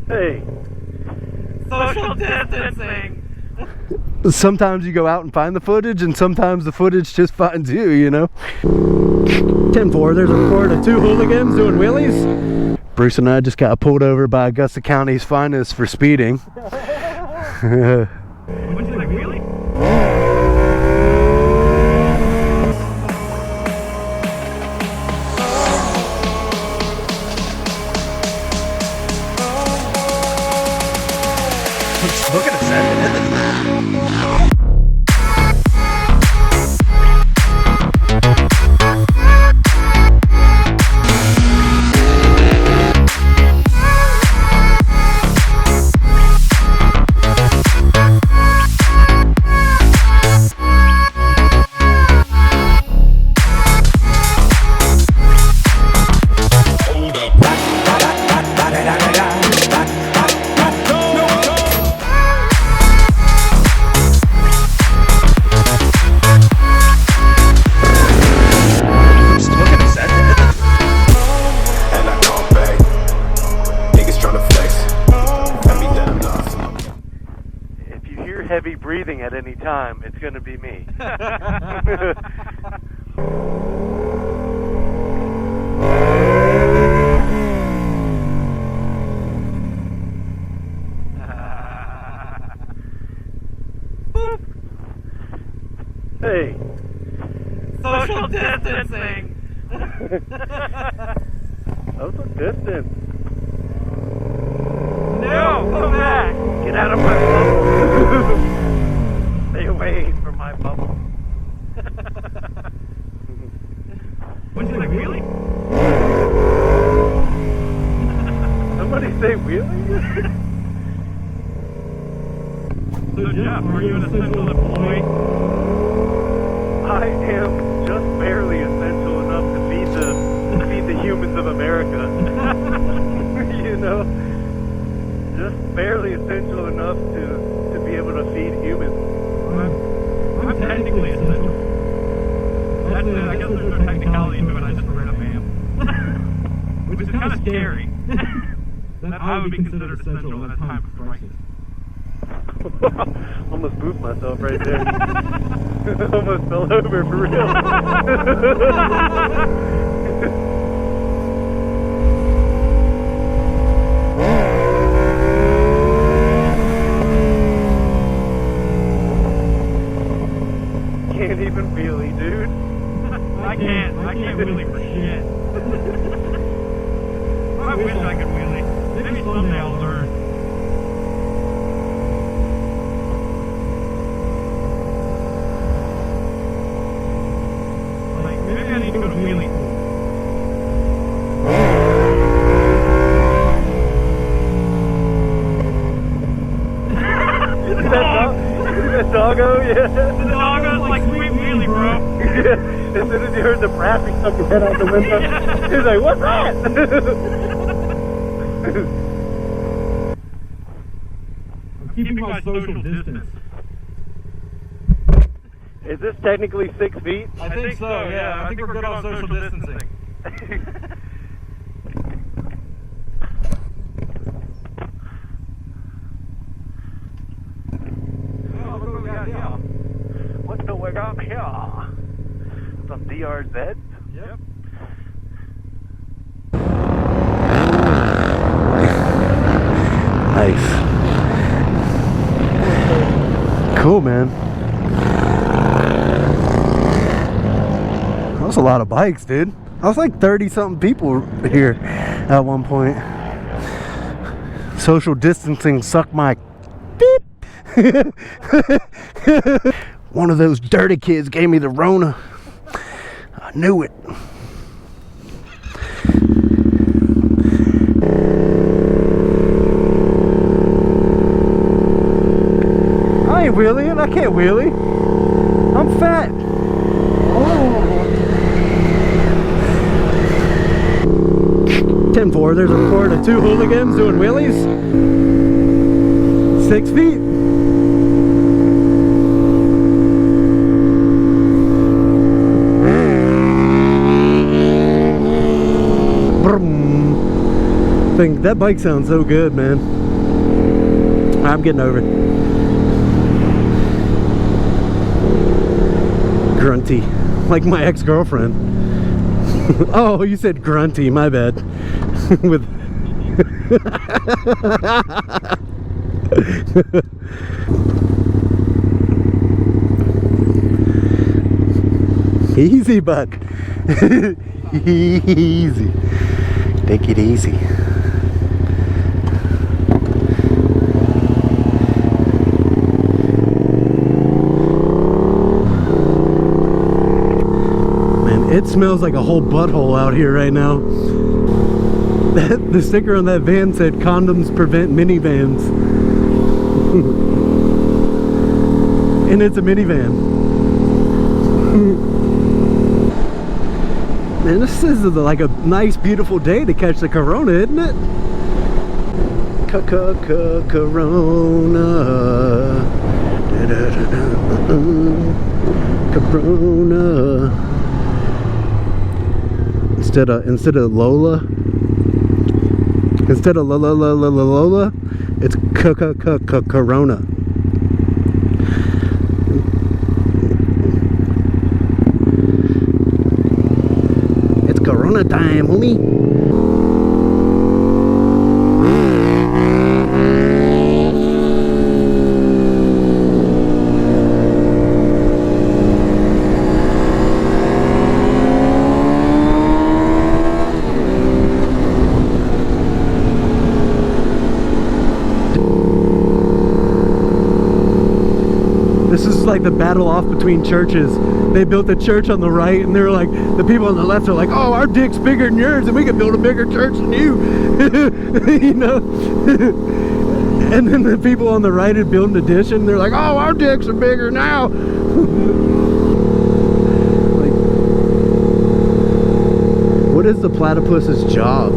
Hey. Social distancing. Sometimes you go out and find the footage, and sometimes the footage just finds you, you know? 10-4, there's a report of 2 hooligans doing wheelies. Bruce and I just got pulled over by Augusta County's finest for speeding. What'd you like, wheelie? Look at the sentiment. Heavy breathing at any time, it's gonna be me. Hey. Social distancing. Social distance. No, come back. Get out of my bubble. Stay away from my bubble. What'd you like, wheelie? Somebody say wheelie? So Jeff, are you an essential employee? I am just barely essential enough to feed the humans of America. You know? Just barely essential enough to be able to feed humans. I'm technically essential. Actually, I guess there's no technicality to it, I just ran a van. Which is kind of scary. That I would be considered essential at a time of crisis. Almost pooped myself right there. Almost fell over for real. Can't even wheelie, dude. I can't wheelie for shit. I wish I could wheelie. Maybe someday I'll learn. Like, maybe I need to go to wheelie school. Is that doggo? Yeah. The doggo's like, sweet wheelie, bro. Yeah. As soon as he heard the brap, he stuck his head out the window. Yeah. He's like, what's that? I'm keeping my social distance. Is this technically 6 feet? I think so, yeah. I think we're good on social distancing. Oh, what do we got here? What do we got here? Some DRZ? Yep. Nice. Cool, man. That was a lot of bikes, dude. I was like 30-something people here at one point. Social distancing sucked my beep. One of those dirty kids gave me the Rona. I knew it. I ain't wheeling. I can't wheelie. I'm fat. Oh. 10-4, there's a report of 2 hooligans doing wheelies. 6 feet. Think that bike sounds so good, man. I'm getting over it. Grunty, like my ex-girlfriend. Oh, you said grunty, my bad. With easy, bud. Easy. Take it easy. Man, it smells like a whole butthole out here right now. The sticker on that van said condoms prevent minivans. And it's a minivan. Man, this is like a nice beautiful day to catch the Corona, isn't it? Corona. Corona. Instead of Lola. Instead of Lola, it's Corona. It's Corona time, homie. This is like the battle off between churches. They built a church on the right, and they're like, the people on the left are like, oh, our dick's bigger than yours, and we can build a bigger church than you. You know? And then the people on the right are building an addition, they're like, oh, our dicks are bigger now. Like, what is the platypus's job?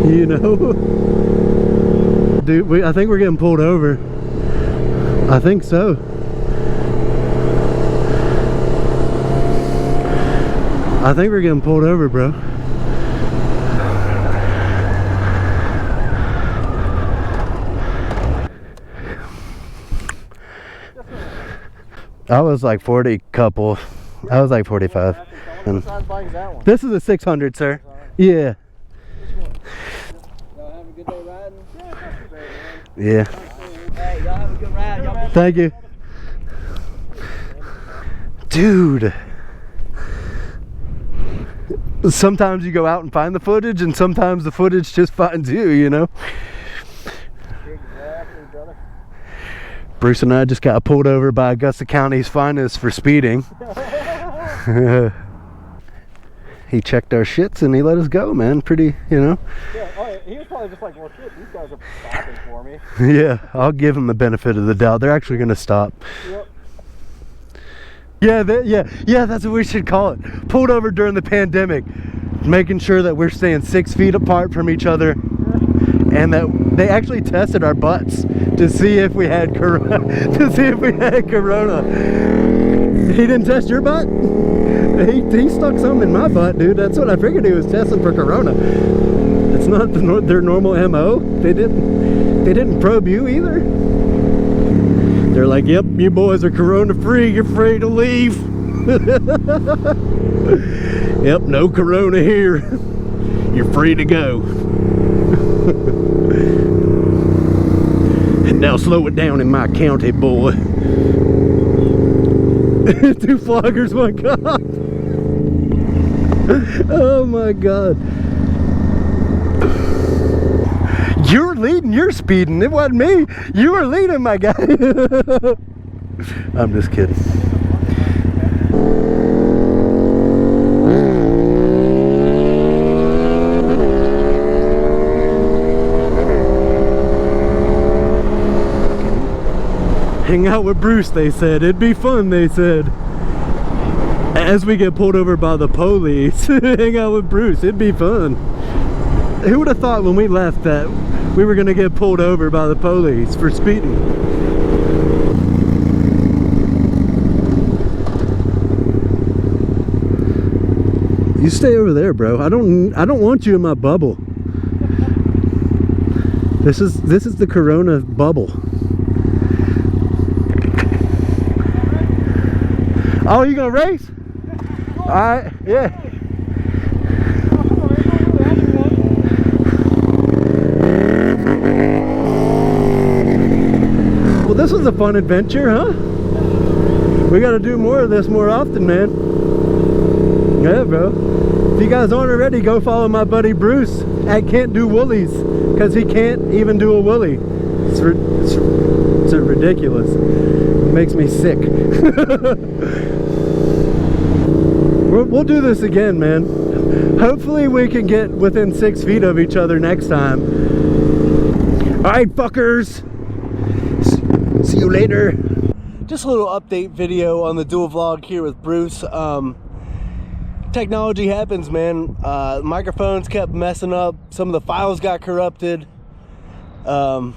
You know? Dude, I think we're getting pulled over. I think so. I think we're getting pulled over, bro. I was like 40 couple. I was like 45. What size bike is that one? This is a 600, sir. Yeah. Y'all have a good day riding? Yeah. Hey, y'all have a good ride. Thank you. Dude. Sometimes you go out and find the footage, and sometimes the footage just finds you, you know? Exactly, brother. Bruce and I just got pulled over by Augusta County's finest for speeding. He checked our shits and he let us go, man. Pretty, you know? Yeah, oh, he was probably just like, well, shit, these guys are stopping for me. Yeah, I'll give them the benefit of the doubt. They're actually going to stop. Yep. Yeah, that's what we should call it. Pulled over during the pandemic, making sure that we're staying 6 feet apart from each other, and that they actually tested our butts to see if we had corona. He didn't test your butt? He stuck something in my butt, dude. That's what I figured he was testing for corona. It's not their normal MO. They didn't probe you either. They're like, yep, you boys are corona free, you're free to leave. Yep, no corona here. You're free to go. And now slow it down in my county, boy. 2 floggers, one cop. Oh my God. You're leading, you're speeding. It wasn't me. You were leading, my guy. I'm just kidding. Hang out with Bruce, they said. It'd be fun, they said. As we get pulled over by the police, hang out with Bruce. It'd be fun. Who would have thought when we left that we were going to get pulled over by the police for speeding? You stay over there, bro. I don't want you in my bubble. This is the Corona bubble. Oh, you gonna race? All right, yeah. Well, this was a fun adventure, huh? We got to do more of this more often, man. Yeah, bro. If you guys aren't already, go follow my buddy Bruce at Can't Do Woolies, because he can't even do a woolie. It's ridiculous. It makes me sick. We'll do this again, man. Hopefully we can get within 6 feet of each other next time. All right, fuckers. See you later. Just a little update video on the dual vlog here with Bruce. Technology happens, man. Microphones kept messing up. Some of the files got corrupted. But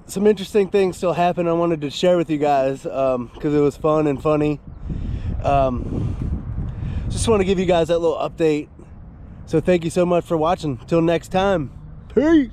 some interesting things still happen I wanted to share with you guys because it was fun and funny. Just want to give you guys that little update. So thank you so much for watching. Till next time. Peace.